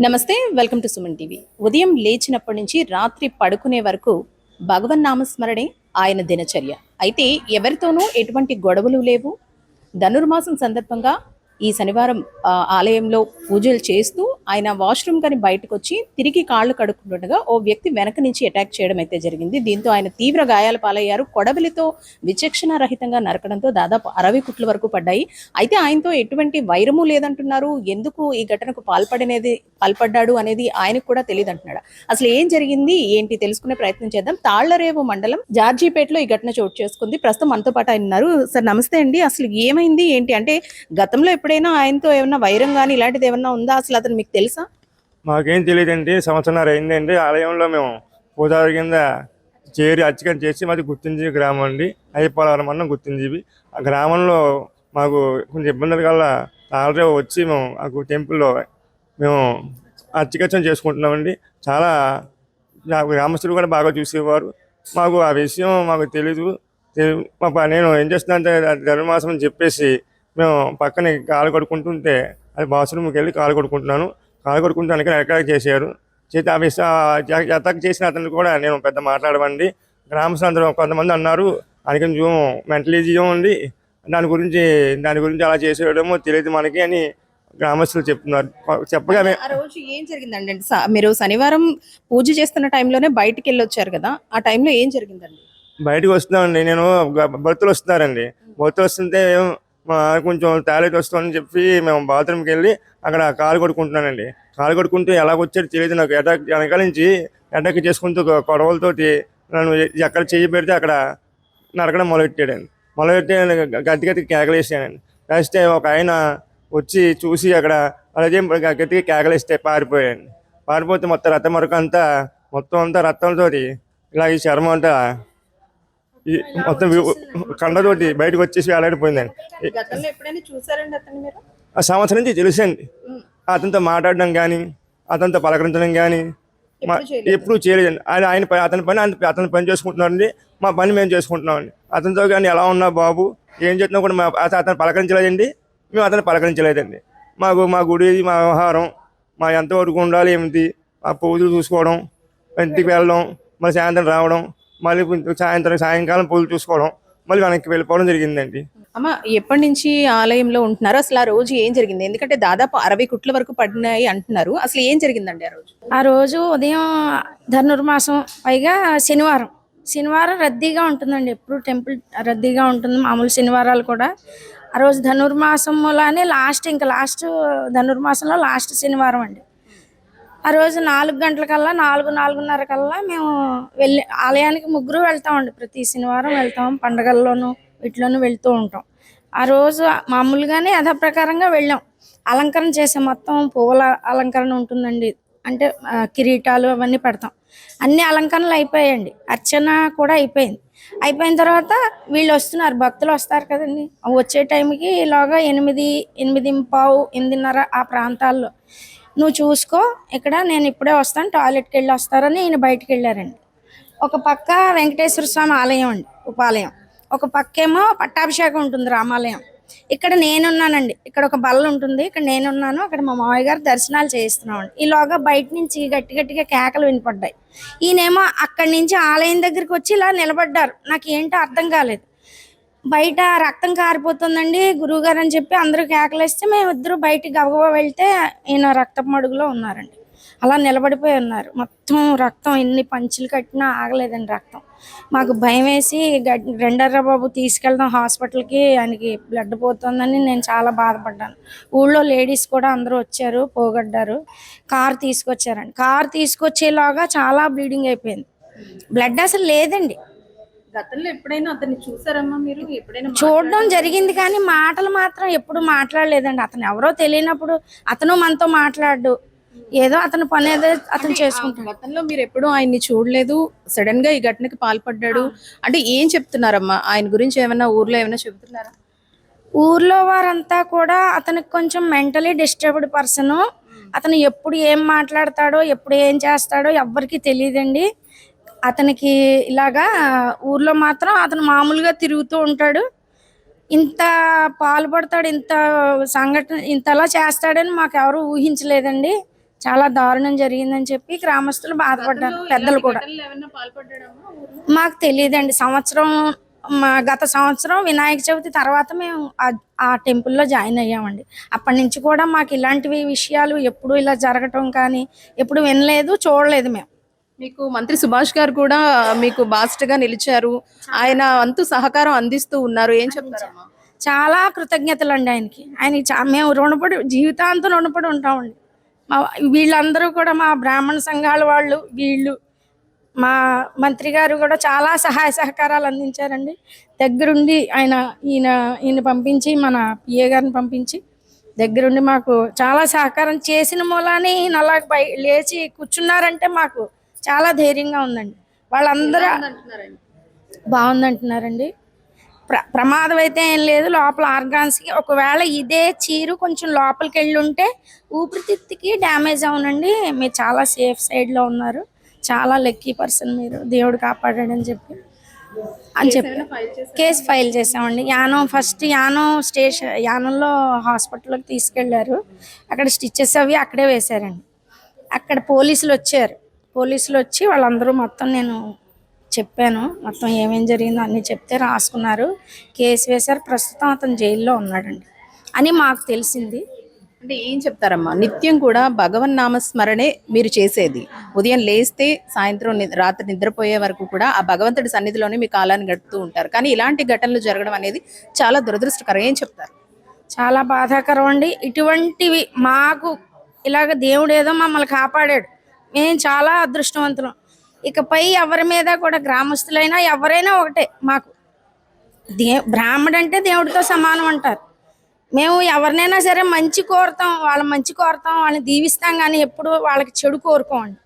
నమస్తే welcome to Suman TV. ఉదయం లేచినప్పటి నుంచి రాత్రి పడుకునే వరకు భగవన్ నామస్మరణే ఆయన దినచర్య. అయితే ఎవరితోనూ ఎటువంటి గొడవలు లేవు. ధనుర్మాసం సందర్భంగా ఈ శనివారం ఆలయంలో పూజలు చేస్తూ ఆయన వాష్రూమ్ కానీ బయటకు వచ్చి తిరిగి కాళ్ళు కడుక్కుంటుండగా ఓ వ్యక్తి వెనక నుంచి అటాక్ చేయడం అయితే జరిగింది. దీంతో ఆయన తీవ్ర గాయాల పాలయ్యారు. కొడవలితో విచక్షణ రహితంగా నరకడంతో దాదాపు 60 కుట్ల వరకు పడ్డాయి. అయితే ఆయనతో ఎటువంటి వైరము లేదంటున్నారు. ఎందుకు ఈ ఘటనకు పాల్పడ్డాడు అనేది ఆయనకు కూడా తెలియదు అంటున్నాడు. అసలు ఏం జరిగింది ఏంటి తెలుసుకునే ప్రయత్నం చేద్దాం. తాళ్లరేవు మండలం జార్జీపేటలో ఈ ఘటన చోటు చేసుకుంది. ప్రస్తుతం మనతో పాటు ఆయన ఉన్నారు. సార్ నమస్తే అండి. అసలు ఏమైంది ఏంటి అంటే గతంలో ఎప్పుడైనా ఆయనతో ఏమన్నా వైరం కానీ ఇలాంటిది ఏమన్నా ఉందా? అసలు అతను మీకు తెలుసా? మాకేం తెలియదండి. సంవత్సరాలు అయిందండి. ఆలయంలో మేము పూజారి కింద చేరి అర్చకం చేసి మాది గుర్తించి గ్రామం అండి. అయ్యప్పవరం అన్న గుర్తించి ఆ గ్రామంలో మాకు కొంచెం ఇబ్బందుల వల్ల తాళరేవు వచ్చి మేము ఆ టెంపుల్లో మేము అర్చకం చేసుకుంటున్నామండి. చాలా గ్రామస్తులు కూడా బాగా చూసేవారు. మాకు ఆ విషయం మాకు తెలీదు. నేను ఏం చేస్తున్నా అంటే ధనుర్మాసం అని చెప్పేసి మేము పక్కన కాలు కడుక్కుంటుంటే అది బాత్రూమ్కి వెళ్ళి కాలు కడుక్కుంటున్నాను. కాలు కడుక్కుంటానికి అటాక్ చేశారు. చేతి ఆ విషయం అటాక్ చేసిన అతను కూడా నేను పెద్ద మాట్లాడమండి. గ్రామస్తులందరూ కొంతమంది అన్నారు ఆయనకి కొంచెం మెంటలిజం ఉంది, దాని గురించి అలా చేసేయడమో తెలియదు మనకి అని గ్రామస్తులు చెప్తున్నారు. చెప్పగా ఆ రోజు ఏం జరిగిందండి? మీరు శనివారం పూజ చేస్తున్న టైంలోనే బయటికి వెళ్ళి వచ్చారు కదా, ఆ టైంలో ఏం జరిగిందండి? బయటకు వస్తున్నామండి. నేను భక్తులు వస్తున్నారండి. భక్తులు వస్తుంటే కొంచెం టాయిలెట్ వస్తుందని చెప్పి మేము బాత్రూమ్కి వెళ్ళి అక్కడ కాలు కొడుకుంటున్నానండి. కాలు కొడుకుంటూ ఎలాగొచ్చాడు తెలియదు నాకు. వెనకాల నుంచి అటాక్ చేసుకుంటూ కొడవలతోటి నన్ను ఎక్కడ చెయ్యి పెడితే అక్కడ నరకడం మొదలెట్టాడండి. మొదలెట్టి గట్టి కేకలేసానండి. వేస్తే ఒక ఆయన వచ్చి చూసి అక్కడ అలాగే గట్టిగా కేకలేస్తే పారిపోతే మొత్తం రక్తం మరొక మొత్తం అంతా రక్తంతో ఇలా ఈ చర్మం అంతా మొత్తం కండతోటి బయటకు వచ్చేసి వేలాడిపోయిందండి. ఆ సంవత్సరం నుంచి తెలుసండి. అతనితో మాట్లాడడం కానీ అతనితో పలకరించడం కానీ ఎప్పుడు చేయలేదండి. అతని పని చేసుకుంటున్నారండి. మా పని మేము చేసుకుంటున్నామండి. అతనితో కానీ ఎలా ఉన్నా బాబు ఏం చేస్తున్నా కూడా అతను పలకరించలేదండి. మేము అతను పలకరించలేదండి. మా గుడి మా వ్యవహారం మా ఎంతవరకు ఉండాలి ఏమిటి, ఆ పూజలు చూసుకోవడం, ఇంటికి వెళ్ళడం, మళ్ళీ సాయంత్రం రావడం, మళ్ళీ సాయంకాలం పూజలు చూసుకోవడం, మళ్ళీ వెనక్కి వెళ్ళిపోవడం జరిగిందండి. అమ్మ ఎప్పటి నుంచి ఆలయంలో ఉంటున్నారు? అసలు ఆ రోజు ఏం జరిగింది? ఎందుకంటే దాదాపు 60 కుట్ల వరకు పడినాయి అంటున్నారు. అసలు ఏం జరిగిందండి ఆ రోజు ఉదయం ధనుర్మాసం, పైగా శనివారం రద్దీగా ఉంటుందండి. ఎప్పుడు టెంపుల్ రద్దీగా ఉంటుంది, మామూలు శనివారాలు కూడా. ఆ రోజు ధనుర్మాసంలోనే లాస్ట్ ధనుర్మాసంలో లాస్ట్ శనివారం అండి. ఆ రోజు 4 గంటలకల్లా 4:30 కల్లా మేము ఆలయానికి ముగ్గురు వెళ్తామండి. ప్రతి శనివారం వెళ్తాం. పండగల్లోనూ వీటిలోనూ వెళ్తూ ఉంటాం. ఆ రోజు మామూలుగానే యథాప్రకారంగా వెళ్ళాం. అలంకరణ చేసాం. మొత్తం పువ్వుల అలంకరణ ఉంటుందండి. అంటే కిరీటాలు అవన్నీ పెడతాం. అన్ని అలంకరణలు అయిపోయాయండి. అర్చన కూడా అయిపోయింది. అయిపోయిన తర్వాత వీళ్ళు వస్తున్నారు, భక్తులు వస్తారు కదండి. వచ్చే టైంకి ఇలాగా 8:15, 8:30 ఆ ప్రాంతాల్లో నువ్వు చూసుకో, ఇక్కడ నేను ఇప్పుడే వస్తాను, టాయిలెట్కి వెళ్ళి వస్తారని ఈయన బయటికి వెళ్ళారండి. ఒక పక్క వెంకటేశ్వర స్వామి ఆలయం అండి, ఉపాలయం. ఒక పక్కేమో పట్టాభిషేకం ఉంటుంది, రామాలయం. ఇక్కడ నేనున్నానండి. ఇక్కడ ఒక బల్ల ఉంటుంది, ఇక్కడ నేనున్నాను. అక్కడ మా మామయ్య గారు దర్శనాలు చేయిస్తున్నామండి. ఈలోగా బయట నుంచి గట్టిగా కేకలు వినపడ్డాయి. ఈయనేమో అక్కడి నుంచి ఆలయం దగ్గరికి వచ్చి ఇలా నిలబడ్డారు. నాకు ఏంటో అర్థం కాలేదు. బయట రక్తం కారిపోతుందండి గురువుగారు అని చెప్పి అందరూ కేకలేస్తే మేము ఇద్దరు బయటికి గబగబా వెళ్తే ఈయన రక్తపు మడుగులో ఉన్నారండి. అలా నిలబడిపోయి ఉన్నారు. మొత్తం రక్తం, ఎన్ని పంచులు కట్టినా ఆగలేదండి రక్తం. మాకు భయం వేసి రెండర్రా బాబు తీసుకెళ్దాం హాస్పిటల్కి, ఆయనకి బ్లడ్ పోతుందని నేను చాలా బాధపడ్డాను. ఊళ్ళో లేడీస్ కూడా అందరూ వచ్చారు, పోగొడ్డారు. కారు తీసుకొచ్చారండి. కారు తీసుకొచ్చేలాగా చాలా బ్లీడింగ్ అయిపోయింది. బ్లడ్ అసలు లేదండి. గతంలో ఎప్పుడైనా అతన్ని చూసారమ్మా మీరు? ఎప్పుడైనా చూడడం జరిగింది కానీ మాటలు మాత్రం ఎప్పుడు మాట్లాడలేదండి. అతను ఎవరో తెలియనప్పుడు అతను మనతో మాట్లాడు, ఏదో అతను పని ఏదో అతను చేసుకుంటాడు. గతంలో మీరు ఎప్పుడూ ఆయన్ని చూడలేదు, సడన్ గా ఈ ఘటనకి పాల్పడ్డాడు అంటే ఏం చెప్తున్నారమ్మా? ఆయన గురించి ఏమైనా ఊర్లో ఏమైనా చెబుతున్నారా? ఊర్లో వారంతా కూడా అతనికి కొంచెం మెంటలీ డిస్టర్బ్డ్ పర్సన్. అతను ఎప్పుడు ఏం మాట్లాడతాడో, ఎప్పుడు ఏం చేస్తాడో ఎవ్వరికి తెలియదండి. అతనికి ఇలాగా ఊర్లో మాత్రం అతను మామూలుగా తిరుగుతూ ఉంటాడు. ఇంత పాల్పడతాడు, ఇంత సంఘటన ఇంతలా చేస్తాడని మాకెవరు ఊహించలేదండి. చాలా దారుణం జరిగిందని చెప్పి గ్రామస్తులు బాధపడ్డారు, పెద్దలు కూడా. మాకు తెలియదండి. గత సంవత్సరం వినాయక చవితి తర్వాత మేము ఆ టెంపుల్లో జాయిన్ అయ్యామండి. అప్పటి నుంచి కూడా మాకు ఇలాంటివి విషయాలు ఎప్పుడు ఇలా జరగటం కానీ ఎప్పుడు వినలేదు, చూడలేదు మేము. మీకు మంత్రి సుభాష్ గారు కూడా మీకు బాస్టగా నిలిచారు, ఆయన అంతు సహకారం అందిస్తూ ఉన్నారు, ఏం చెప్తారమ్మా? చాలా కృతజ్ఞతలు అండి ఆయనకి. మేము రుణపడి జీవితాంతం రుణపడి ఉంటామండి. వీళ్ళందరూ కూడా మా బ్రాహ్మణ సంఘాల వాళ్ళు, వీళ్ళు మా మంత్రి గారు కూడా చాలా సహాయ సహకారాలు అందించారండి. దగ్గరుండి ఈయన పంపించి, మన పిఏ గారిని పంపించి దగ్గరుండి మాకు చాలా సహకారం చేసిన మూలాన్ని ఈయన అలా లేచి కూర్చున్నారంటే మాకు చాలా ధైర్యంగా ఉందండి. వాళ్ళందరూ బాగుందంటున్నారండి. ప్రమాదం అయితే ఏం లేదు. లోపల ఆర్గాన్స్కి ఒకవేళ ఇదే చీరు కొంచెం లోపలికి వెళ్ళి ఉంటే ఊపిరితిత్తుకి డ్యామేజ్ అవునండి. మీరు చాలా సేఫ్ సైడ్లో ఉన్నారు, చాలా లక్కీ పర్సన్ మీరు, దేవుడు కాపాడాడని చెప్పి కేసు ఫైల్ చేసామండి. యానంలో హాస్పిటల్లోకి తీసుకెళ్లారు. అక్కడ స్టిచెస్ అవి అక్కడే వేశారండి. అక్కడ పోలీసులు వచ్చి వాళ్ళందరూ మొత్తం నేను చెప్పాను, మొత్తం ఏమేం జరిగిందో అన్నీ చెప్తే రాసుకున్నారు, కేసు వేశారు. ప్రస్తుతం అతను జైల్లో ఉన్నాడండి అని మాకు తెలిసింది. అంటే ఏం చెప్తారమ్మా? నిత్యం కూడా భగవన్ నామస్మరణే మీరు చేసేది. ఉదయం లేస్తే సాయంత్రం రాత్రి నిద్రపోయే వరకు కూడా ఆ భగవంతుడి సన్నిధిలోనే మీ కాలాన్ని గడుపుతూ ఉంటారు. కానీ ఇలాంటి ఘటనలు జరగడం అనేది చాలా దురదృష్టకరం. ఏం చెప్తారు? చాలా బాధాకరం అండి. ఇటువంటివి మాకు ఇలాగ దేవుడు ఏదో మమ్మల్ని కాపాడాడు, మేము చాలా అదృష్టవంతులం. ఇకపై ఎవరి మీద కూడా గ్రామస్తులైనా ఎవరైనా ఒకటే మాకు. బ్రాహ్మడు అంటే దేవుడితో సమానం అంటారు. మేము ఎవరినైనా సరే మంచి కోరుతాం, వాళ్ళని దీవిస్తాం, కానీ ఎప్పుడు వాళ్ళకి చెడు కోరుకోండి.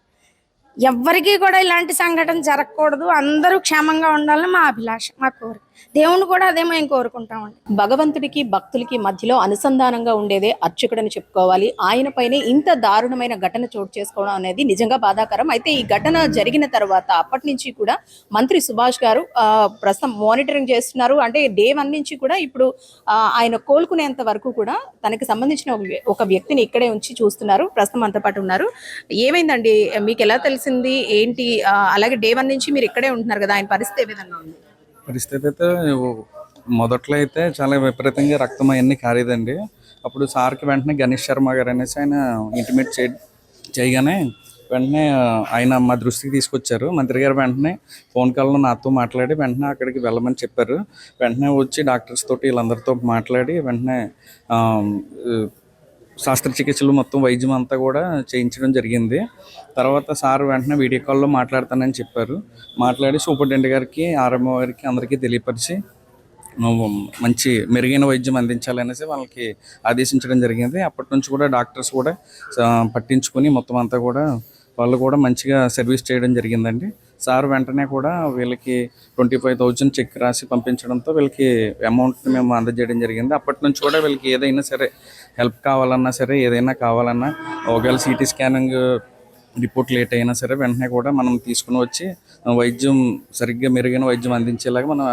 ఎవ్వరికీ కూడా ఇలాంటి సంఘటన జరగకూడదు, అందరూ క్షేమంగా ఉండాలని మా అభిలాష, మా కోరిక. దేవుని కూడా అదే మేము కోరుకుంటామండి. భగవంతుడికి భక్తులకి మధ్యలో అనుసంధానంగా ఉండేదే అర్చకుడని చెప్పుకోవాలి. ఆయన పైనే ఇంత దారుణమైన ఘటన చోటు చేసుకోవడం అనేది నిజంగా బాధాకరం. అయితే ఈ ఘటన జరిగిన తర్వాత అప్పటి నుంచి కూడా మంత్రి సుభాష్ గారు ప్రస్తుతం మానిటరింగ్ చేస్తున్నారు. అంటే డే 1 నుంచి కూడా ఇప్పుడు ఆయన కోలుకునేంత వరకు కూడా తనకి సంబంధించిన ఒక వ్యక్తిని ఇక్కడే ఉంచి చూస్తున్నారు. ప్రస్తుతం అంత పాటు ఉన్నారు. ఏమైందండి, మీకు ఎలా తెలిసింది ఏంటి? అలాగే డే 1 నుంచి మీరు ఇక్కడే ఉంటున్నారు కదా, ఆయన పరిస్థితి ఏ విధంగా ఉంది? పరిస్థితి అయితే మొదట్లో అయితే చాలా విపరీతంగా రక్తం అవన్నీ కారేదండి. అప్పుడు సార్కి వెంటనే గణేష్ శర్మ గారు అనేసి ఆయన ఇంటిమేట్ చేయగానే వెంటనే ఆయన మా దృష్టికి తీసుకొచ్చారు. మంత్రి గారు వెంటనే ఫోన్ కాల్లో నాతో మాట్లాడి వెంటనే అక్కడికి వెళ్ళమని చెప్పారు. వెంటనే వచ్చి డాక్టర్స్ తోటి వీళ్ళందరితో మాట్లాడి వెంటనే శస్త్రచికిత్సలు మొత్తం వైద్యం అంతా కూడా చేయించడం జరిగింది. తర్వాత సార్ వెంటనే వీడియో కాల్లో మాట్లాడతానని చెప్పారు. మాట్లాడి సూపరింటెండెంట్ గారికి, ఆర్ఎంఓ గారికి అందరికీ తెలియపరిచి మంచి మెరుగైన వైద్యం అందించాలనేసి వాళ్ళకి ఆదేశించడం జరిగింది. అప్పటి నుంచి కూడా డాక్టర్స్ కూడా పట్టించుకొని మొత్తం అంతా కూడా వాళ్ళు కూడా మంచిగా సర్వీస్ చేయడం జరిగిందండి. సార్ వెంటనే కూడా వీళ్ళకి 25,000 చెక్ రాసి పంపించడంతో వీళ్ళకి అమౌంట్ని మేము అందజేయడం జరిగింది. అప్పటి నుంచి కూడా వీళ్ళకి ఏదైనా సరే హెల్ప్ కావాలన్నా సరే, ఏదైనా కావాలన్నా, ఒకవేళ సిటీ స్కానింగ్ రిపోర్ట్ లేట్ అయినా సరే వెంటనే కూడా మనం తీసుకుని వచ్చి వైద్యం సరిగ్గా మెరుగైన వైద్యం అందించేలాగా మనం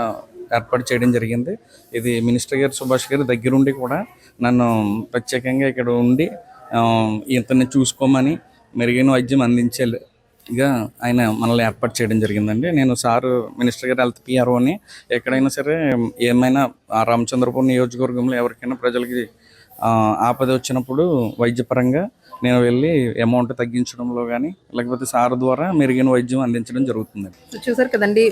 ఏర్పాటు చేయడం జరిగింది. ఇది మినిస్టర్ గారు సుభాష్ గారు దగ్గరుండి కూడా నన్ను ప్రత్యేకంగా ఇక్కడ ఉండి ఇతన్ని చూసుకోమని మెరుగైన వైద్యం అందించేగా ఆయన మనల్ని ఏర్పాటు చేయడం జరిగిందండి. నేను సారు మినిస్టర్ గారు హెల్త్ పిఆర్ఓని ఎక్కడైనా సరే ఏమైనా రామచంద్రపురం నియోజకవర్గంలో ఎవరికైనా ప్రజలకి ఆపద వచ్చినప్పుడు వైద్యపరంగా నేను వెళ్ళి అమౌంట్ తగ్గించడంలో కానీ లేకపోతే సార్ ద్వారా మెరుగైన వైద్యం అందించడం జరుగుతుంది. చూసారు కదండి,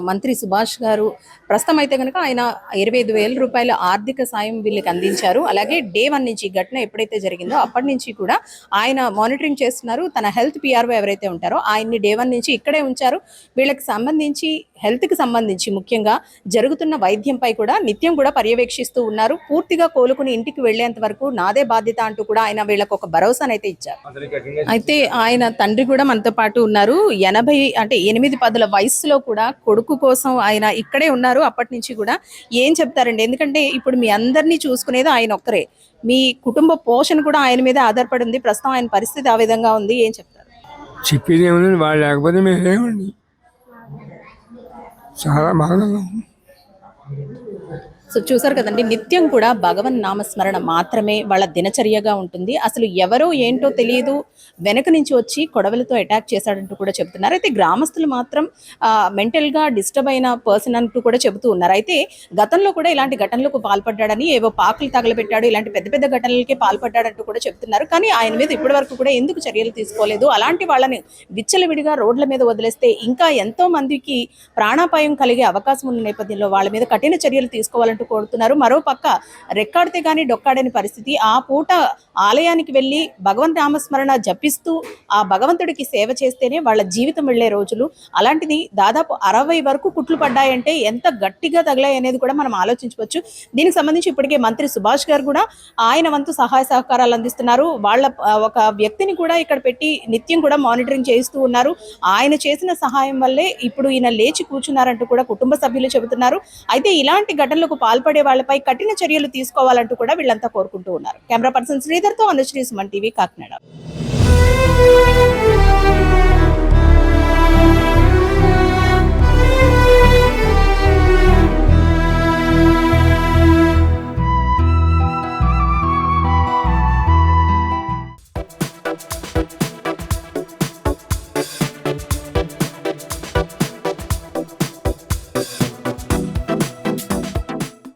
మంత్రి సుభాష్ గారు ప్రస్తుతం అయితే కనుక ఆయన 25,000 రూపాయల ఆర్థిక సాయం వీళ్ళకి అందించారు. అలాగే డే 1 నుంచి ఘటన ఎప్పుడైతే జరిగిందో అప్పటి నుంచి కూడా ఆయన మానిటరింగ్ చేస్తున్నారు. తన హెల్త్ పిఆర్ఓ ఎవరైతే ఉంటారో ఆయన్ని డే 1 నుంచి ఇక్కడే ఉంచారు. వీళ్ళకి సంబంధించి హెల్త్కి సంబంధించి ముఖ్యంగా జరుగుతున్న వైద్యంపై కూడా నిత్యం కూడా పర్యవేక్షిస్తూ ఉన్నారు. పూర్తిగా కోలుకుని ఇంటికి వెళ్లేంత వరకు నాదే బాధ్యత అంటూ కూడా ఆయన వీళ్ళకి ఒక భరోసా అయితే ఇచ్చారు. అయితే ఆయన తండ్రి కూడా మనతో పాటు ఉన్నారు. 8 పదుల వయసులో కూడా కొడుకు కోసం ఆయన ఇక్కడే ఉన్నారు అప్పటి నుంచి కూడా. ఏం చెప్తారండి? ఎందుకంటే ఇప్పుడు మీ అందరినీ చూసుకునేది ఆయన ఒక్కరే, మీ కుటుంబ పోషణ కూడా ఆయన మీద ఆధారపడి ఉంది. ప్రస్తుతం ఆయన పరిస్థితి ఆ విధంగా ఉంది, ఏం చెప్తారు? చెప్పేది ఏముంది, వాళ్ళు లేకపోతే మేమేమండి, చాలా బాధగా సో చూసారు కదండి, నిత్యం కూడా భగవన్ నామస్మరణ మాత్రమే వాళ్ళ దినచర్యగా ఉంటుంది. అసలు ఎవరో ఏంటో తెలియదు, వెనక నుంచి వచ్చి కొడవలతో అటాక్ చేశాడంటూ కూడా చెప్తున్నారు. అయితే గ్రామస్తులు మాత్రం మెంటల్గా డిస్టర్బ్ అయిన పర్సన్ అంటూ కూడా చెబుతూ ఉన్నారు. అయితే గతంలో కూడా ఇలాంటి ఘటనలకు పాల్పడ్డాడని, ఏవో పాకులు తగలబెట్టాడు, ఇలాంటి పెద్ద పెద్ద ఘటనలకే పాల్పడ్డాడంటూ కూడా చెప్తున్నారు. కానీ ఆయన మీద ఇప్పటి వరకు కూడా ఎందుకు చర్యలు తీసుకోలేదు? అలాంటి వాళ్ళని విచ్చలవిడిగా రోడ్ల మీద వదిలేస్తే ఇంకా ఎంతో మందికి ప్రాణాపాయం కలిగే అవకాశం ఉన్న నేపథ్యంలో వాళ్ళ మీద కఠిన చర్యలు తీసుకోవాలంటూ కోరుతున్నారు. మరోపక్క రెక్కాడితే గానీ డొక్కాడని పరిస్థితి. ఆ పూట ఆలయానికి వెళ్ళి భగవంత్ నామస్మరణ జపిస్తూ ఆ భగవంతుడికి సేవ చేస్తేనే వాళ్ళ జీవితం వెళ్లే రోజులు. అలాంటిది దాదాపు 60 వరకు కుట్లు పడ్డాయంటే ఎంత గట్టిగా తగిలాయి అనేది కూడా మనం ఆలోచించవచ్చు. దీనికి సంబంధించి ఇప్పటికే మంత్రి సుభాష్ గారు కూడా ఆయన వంతు సహాయ సహకారాలు అందిస్తున్నారు. వాళ్ళ ఒక వ్యక్తిని కూడా ఇక్కడ పెట్టి నిత్యం కూడా మానిటరింగ్ చేస్తూ ఉన్నారు. ఆయన చేసిన సహాయం వల్లే ఇప్పుడు ఈయన లేచి కూర్చున్నారంటూ కూడా కుటుంబ సభ్యులు చెబుతున్నారు. అయితే ఇలాంటి ఘటనలకు పాల్పడే వాళ్ళపై కఠిన చర్యలు తీసుకోవాలంటూ కూడా వీళ్ళంతా కోరుకుంటూ ఉన్నారు. కెమెరా పర్సన్ శ్రీధర్తో అనుశ్రీ, సుమన్ టీవీ, కాకినాడ.